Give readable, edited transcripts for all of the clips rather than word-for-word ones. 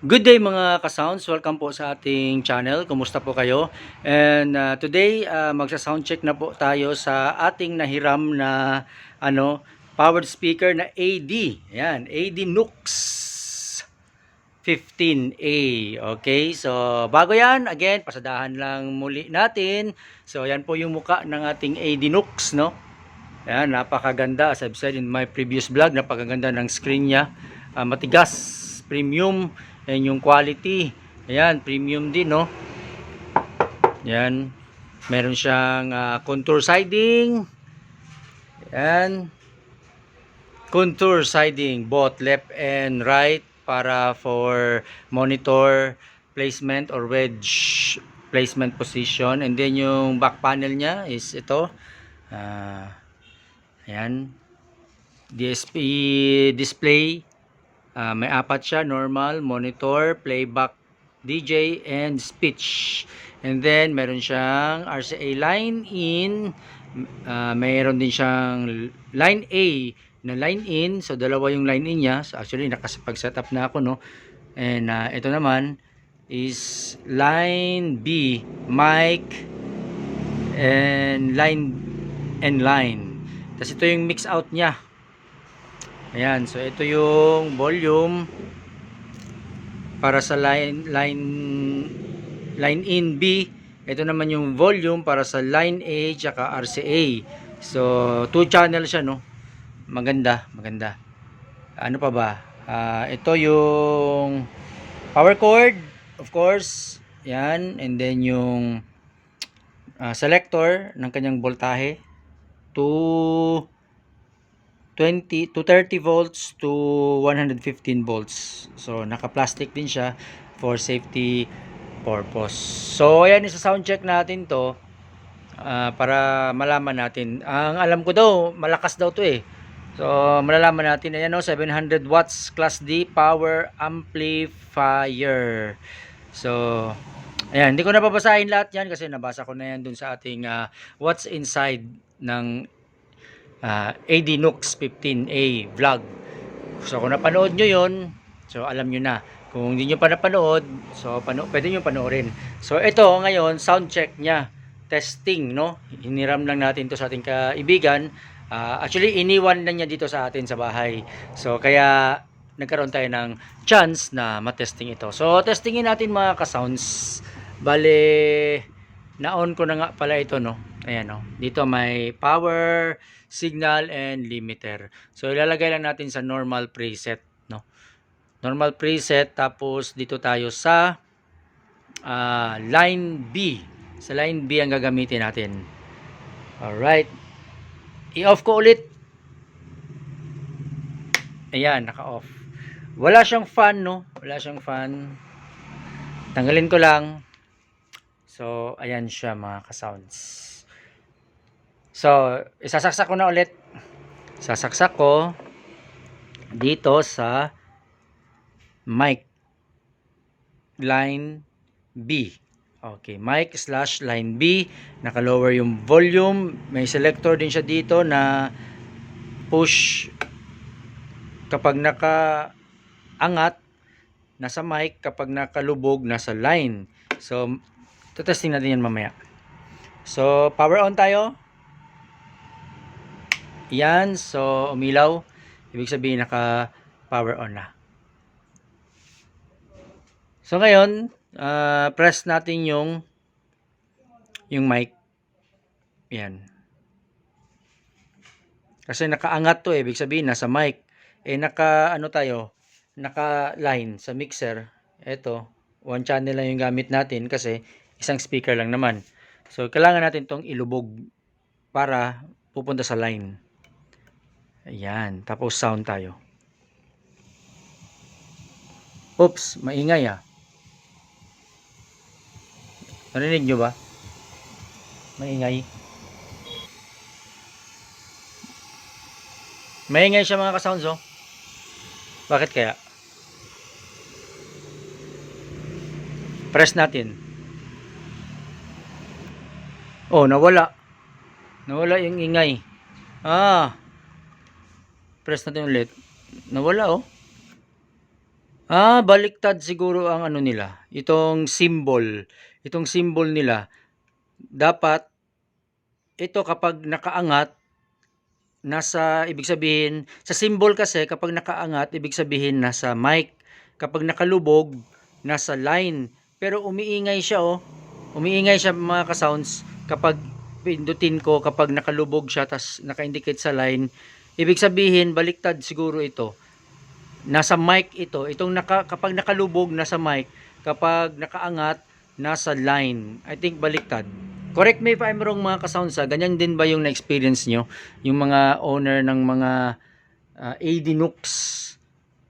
Good day mga ka-sounds, welcome po sa ating channel. Kumusta po kayo? And today magsa-sound check na po tayo sa ating nahiram na powered speaker na AD. Ayan, AD Nux 15A. Okay, so bago yan, again, pasadahan lang muli natin. So yan po yung muka ng ating AD Nux, no? Ayan, napakaganda. As I've said in my previous vlog, napakaganda ng screen niya. Matigas, premium, and yung quality. Ayan, premium din, no? Ayan, meron siyang contour siding. Ayan, contour siding, both left and right para for monitor placement or wedge placement position. And then yung back panel niya is ito. Ayan, DSP display, may apat siya, normal, monitor, playback, DJ, and speech. And then meron siyang RCA line in, mayroon din siyang line A na line in, so dalawa yung line in niya. So actually nakapag-setup na ako, no. And ito naman is line B, mic and line. Tapos ito yung mix out niya. Ayan, so ito yung volume para sa line in B. Ito naman yung volume para sa line A tsaka RCA. So 2 channel siya, no. Maganda. Ano pa ba? Ito yung power cord, of course. Yan, and then yung selector ng kanyang voltahe to 30 volts to 115 volts. So naka-plastic din siya for safety purpose. So ayan, isa sound check natin to para malaman natin. Ang alam ko daw, malakas daw to eh. So malalaman natin. Ayan, 700 watts class D power amplifier. So ayan, hindi ko nababasahin lahat yan kasi nabasa ko na yan dun sa ating what's inside ng AD Nux 15A vlog. So kung napanood nyo yun, so alam nyo na. Kung hindi nyo pa napanood, so pwede nyo panoorin. So ito ngayon, sound check nya, testing, no. Hiniram lang natin to sa ating kaibigan. Actually iniwan na niya dito sa atin sa bahay. So kaya nagkaroon tayo ng chance na matesting ito. So testingin natin mga ka-sounds. Bale, na-on ko na nga pala ito, no. Ayan, no. Dito may power, signal, and limiter. So ilalagay lang natin sa normal preset, no. Normal preset, tapos dito tayo sa line B. Sa line B ang gagamitin natin. Alright. I-off ko ulit. Ayan, naka-off. Wala siyang fan, no. Wala siyang fan. Tanggalin ko lang. So, ayan siya mga ka-sounds. So, isasaksak ko na ulit. Sasaksak ko dito sa mic line B. Okay, mic / line B. Naka-lower yung volume. May selector din siya dito na push kapag naka-angat nasa mic, kapag nakalubog nasa line. So, testing natin yan mamaya. So, power on tayo. Yan, so umilaw. Ibig sabihin naka power on na. So ngayon, press natin yung mic. Yan. Kasi nakaangat to, ibig sabihin nasa mic. Naka line sa mixer. Ito, one channel lang yung gamit natin kasi isang speaker lang naman. So kailangan natin tong ilubog para pupunta sa line. Ayan, tapos sound tayo. Oops, maingay ah. Narinig nyo ba? Maingay. Maingay siya mga ka-sounds, oh. Bakit kaya? Press natin. Oh, nawala. Nawala yung ingay. Press natin ulit. Nawala, oh. Baliktad siguro ang ano nila, itong symbol nila. Dapat ito kapag nakaangat, ibig sabihin, sa symbol kasi kapag nakaangat, ibig sabihin nasa mic. Kapag nakalubog, nasa line. Pero umiingay siya oh. Umiingay siya mga ka-sounds kapag pindutin ko, kapag nakalubog siya tas naka-indicate sa line. Ibig sabihin, baliktad siguro ito. Nasa mic ito. Kapag nakalubog, nasa mic. Kapag nakaangat, nasa line. I think baliktad. Correct me if I'm wrong mga ka-sounds ha. Ganyan din ba yung na-experience nyo? Yung mga owner ng mga AD Nooks.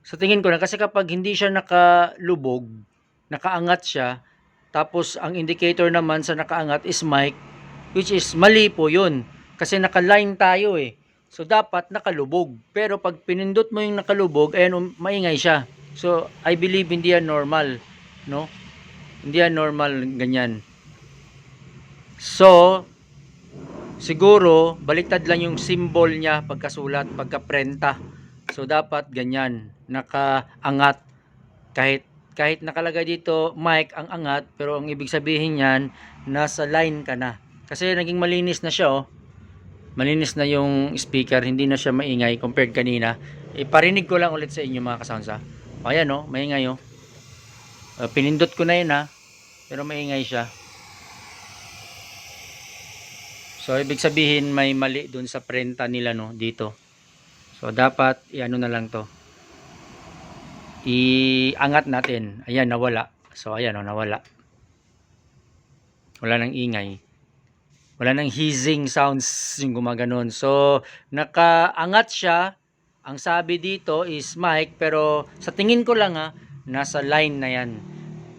Sa tingin ko na kasi kapag hindi siya nakalubog, nakaangat siya, tapos ang indicator naman sa nakaangat is mic, which is mali po yun. Kasi naka-line tayo eh. So dapat nakalubog. Pero pag pinindot mo yung nakalubog, ayan maingay siya. So I believe hindi yan normal, no? Hindi yan normal ganyan. So siguro baliktad lang yung symbol niya pagkasulat, pagkaprenta. So dapat ganyan, nakaangat. Kahit nakalagay dito mic ang angat, pero ang ibig sabihin niyan nasa line ka na. Kasi naging malinis na siya oh. Malinis na yung speaker, hindi na siya maingay compared kanina. Iparinig ko lang ulit sa inyo mga ka-sounds ha. Ayan oh, maingay oh. Pinindot ko na yun ha, pero maingay siya. So ibig sabihin may mali dun sa prenta nila no dito. So dapat iano na lang to. Iangat natin. Ayan nawala. So ayan oh, nawala. Wala nang ingay. Wala nang hissing sounds yung gumaganon. So nakaangat siya. Ang sabi dito is mic, pero sa tingin ko lang ha, nasa line na yan.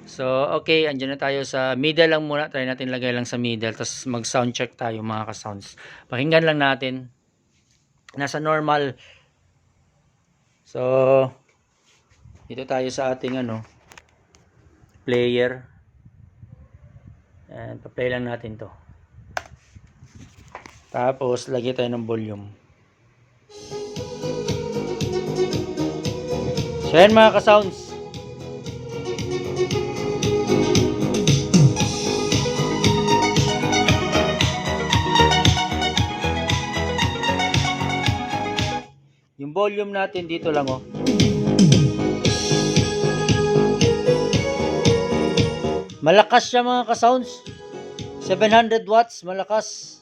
So, okay, andyan na tayo sa middle lang muna. Try natin lagay lang sa middle. Tapos mag-sound check tayo mga ka-sounds. Pakinggan lang natin. Nasa normal. So, dito tayo sa ating player. And pa-play lang natin to. Tapos, lagay tayo ng volume. So, yan mga ka-sounds. Yung volume natin dito lang oh. Malakas siya mga ka-sounds. 700 watts, malakas.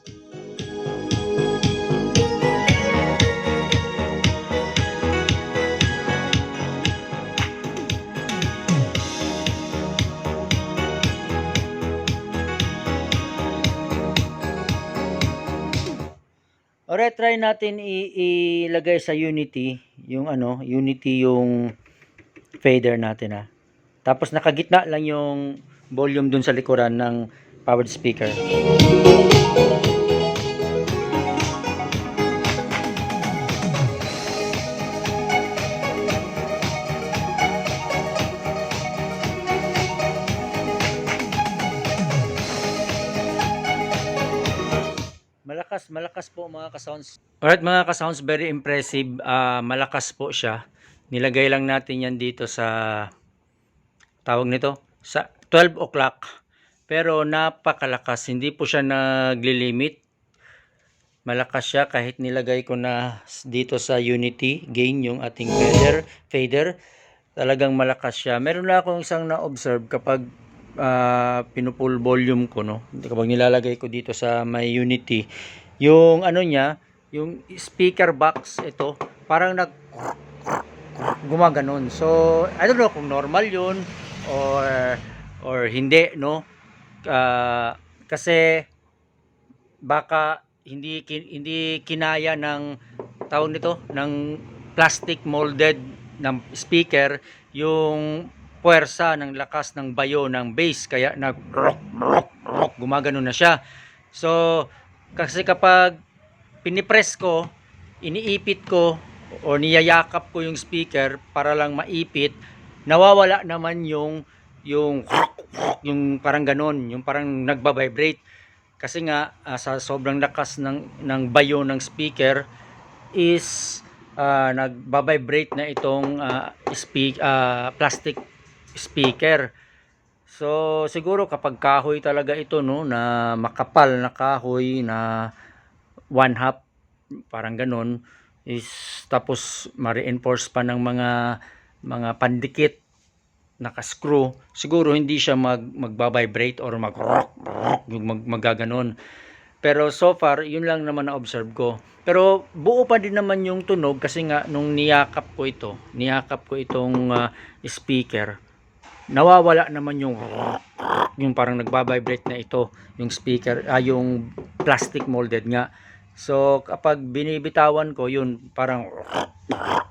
Alright, try natin ilagay sa Unity yung Unity yung fader natin ha. Tapos nakagitna lang yung volume dun sa likuran ng powered speaker. Malakas po mga ka-sounds. Alright mga ka-sounds, very impressive. Malakas po siya. Nilagay lang natin yan dito sa tawag nito sa 12 o'clock. Pero napakalakas. Hindi po siya naglilimit. Malakas siya kahit nilagay ko na dito sa Unity gain yung ating fader. Talagang malakas siya. Meron lang akong isang na-observe kapag pinupull volume ko no. Kapag nilalagay ko dito sa my Unity, yung niya, yung speaker box ito, parang gumaganon. So, I don't know kung normal 'yun or hindi no. Kasi baka hindi kinaya ng tawag nito ng plastic molded ng speaker yung puwersa ng lakas ng bayo ng bass, kaya gumagano na siya. So kasi kapag pinipress ko, iniipit ko o niyayakap ko yung speaker para lang maipit, nawawala naman yung parang ganon, yung parang nagba-vibrate. Kasi nga sa sobrang lakas ng bayo ng speaker is nagbabibrate na itong plastic speaker. So siguro kapag kahoy talaga ito, no, na makapal na kahoy na 1/2 parang ganun, is tapos ma-reinforce pa ng mga pandikit naka-screw, siguro hindi siya magba-vibrate or magaganon. Pero so far, yun lang naman na-observe ko. Pero buo pa din naman yung tunog kasi nga nung niyakap ko itong speaker, nawawala naman yung parang nagba-vibrate na ito, yung speaker, yung plastic molded nga. So kapag binibitawan ko, yun parang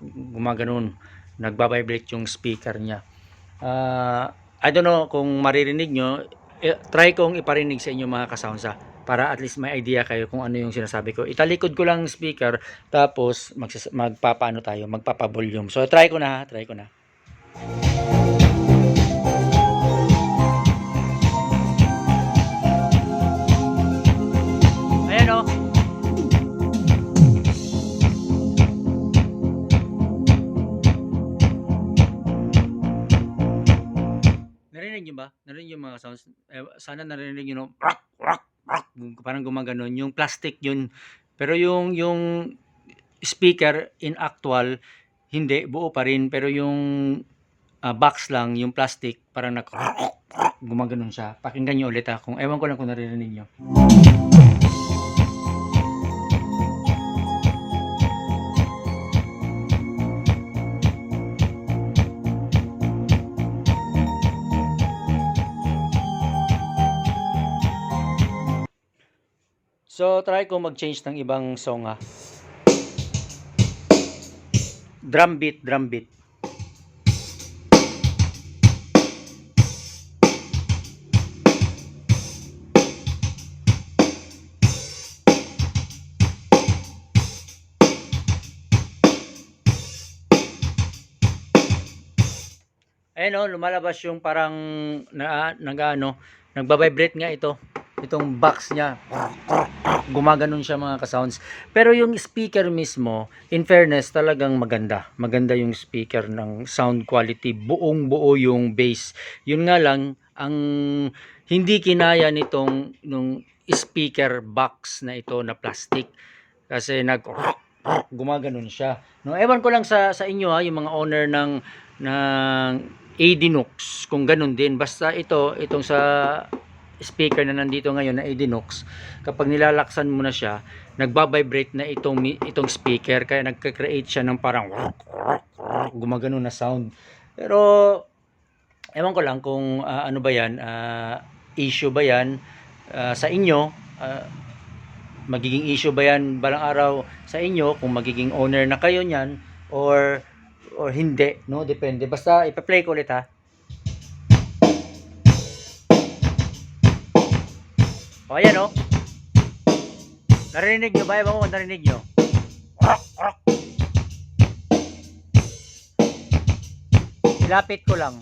gumaganon, nagba-vibrate yung speaker niya. I don't know kung maririnig nyo, try kong iparinig sa inyo mga kasoundsa para at least may idea kayo kung ano yung sinasabi ko. Italikod ko lang speaker, tapos magpapa-volume. So try ko na. Ayan o. Narinig nyo ba? Narinig yung mga sounds? Sana narinig nyo, no? Parang gumaganon. Yung plastic yun. Pero yung speaker in actual, hindi, buo pa rin. Pero yung box lang, yung plastic, parang gumaganon siya. Pakinggan nyo ulit ha. Ewan ko lang kung naririnig nyo. So, try ko mag-change ng ibang song ha. Drum beat. Ayan o, lumalabas yung parang nagba-vibrate nga itong box niya. Gumaganon siya mga ka-sounds. Pero yung speaker mismo, in fairness, talagang maganda. Maganda yung speaker ng sound quality. Buong buo yung bass. Yun nga lang, ang hindi kinaya nung speaker box na ito na plastic. Kasi gumaganon siya. No, ewan ko lang sa inyo ha, yung mga owner ng ADNUX, kung ganun din. Basta itong sa speaker na nandito ngayon na ADNUX, kapag nilalaksan mo na siya, nagba-vibrate na itong speaker, kaya nagka-create siya ng parang gumagano na sound. Pero ewan ko lang kung ano ba yan, issue ba yan sa inyo, magiging issue ba yan balang araw sa inyo kung magiging owner na kayo niyan or hindi, no? Depende. Basta ipa-play ko ulit ha. O, ayan o. Narinig nyo ba? Ewan ko kung narinig nyo. Ilapit ko lang.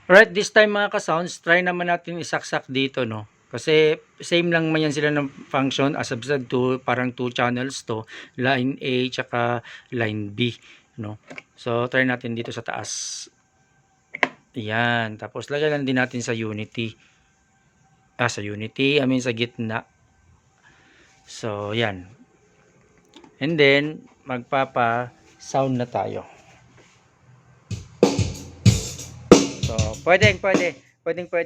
Alright, this time mga ka-sounds, try naman natin isaksak dito, no? Kasi same lang man yan sila ng function, as I've said, parang 2 channels to, line A tsaka line B, no? So try natin dito sa taas. Yan, tapos lagyan din natin sa unity. Sa unity, sa gitna. So yan. And then magpapa sound na tayo. So pwede,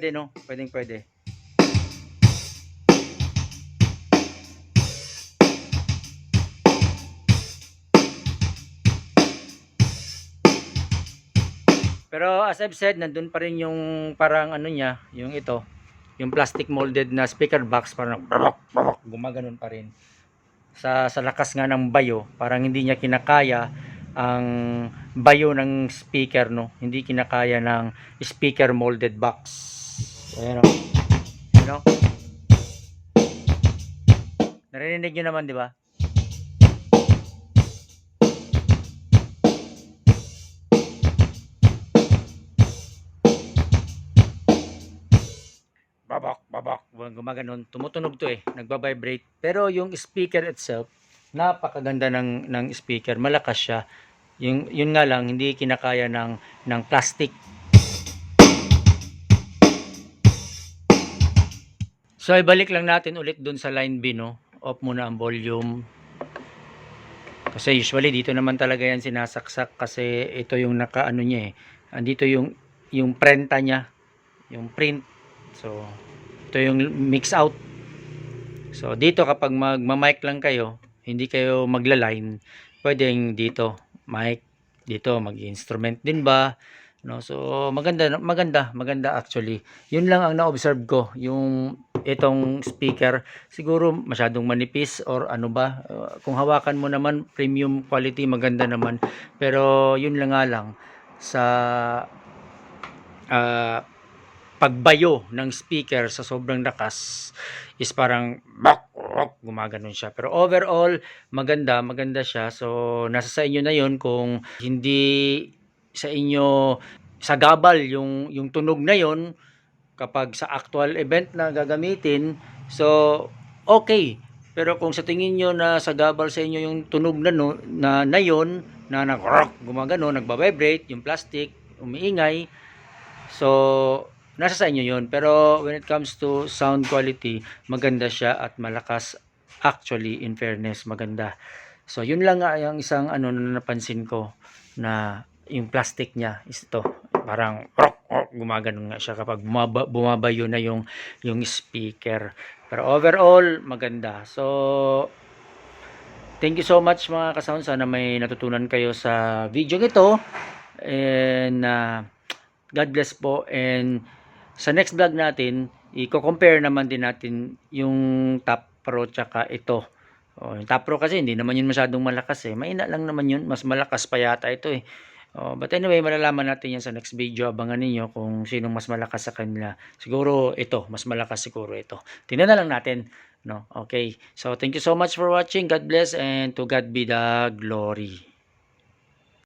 no? Pwede. Pero as I've said, nandun pa rin yung parang ano niya, yung yung plastic molded na speaker box, parang gumaganon pa rin. Sa lakas nga ng bayo, parang hindi niya kinakaya ang bayo ng speaker, no? Hindi kinakaya ng speaker molded box. Ayan o. Ayan o. Narinig nyo naman, di ba? gumaganon, tumutunog to nagba-vibrate. Pero yung speaker itself, napakaganda ng speaker, malakas siya. Yun nga lang, hindi kinakaya ng plastic. So, ibalik lang natin ulit dun sa line B, no? Off muna ang volume. Kasi usually, dito naman talaga yan sinasaksak kasi ito yung nakaano niya Andito yung prenta niya. Yung print. So, ito yung mix out. So, dito kapag magma-mic lang kayo, hindi kayo magla-line, pwedeng dito, mic, dito mag-instrument din ba? No, so maganda actually. Yun lang ang na-observe ko, yung itong speaker siguro masyadong manipis or ano ba. Kung hawakan mo naman premium quality, maganda naman. Pero yun lang nga lang sa pagbayo ng speaker sa sobrang lakas is parang gumaganon siya. Pero overall, maganda siya. So, nasa sa inyo na yon kung hindi sa inyo sagabal yung tunog na yon kapag sa actual event na gagamitin. So, okay. Pero kung sa tingin nyo na sagabal sa inyo yung tunog na yon na gumagano, nagba-vibrate, yung plastic, umiingay. So, nasa sa inyo yun. Pero when it comes to sound quality, maganda siya at malakas. Actually, in fairness, maganda. So, yun lang nga yung isang na napansin ko na yung plastic niya is ito. Parang gumagano nga siya kapag bumabayo na yung speaker. Pero overall, maganda. So, thank you so much mga kasound. Sana may natutunan kayo sa video ito. And God bless po. And sa next vlog natin, i-compare naman din natin yung Top Pro tsaka ito. Yung Top Pro kasi hindi naman yun masyadong malakas Mahina lang naman yun. Mas malakas pa yata ito but anyway, malalaman natin yan sa next video. Abangan ninyo kung sinong mas malakas sa kanila. Siguro ito, mas malakas siguro ito. Tingnan na lang natin. No? Okay. So, thank you so much for watching. God bless and to God be the glory.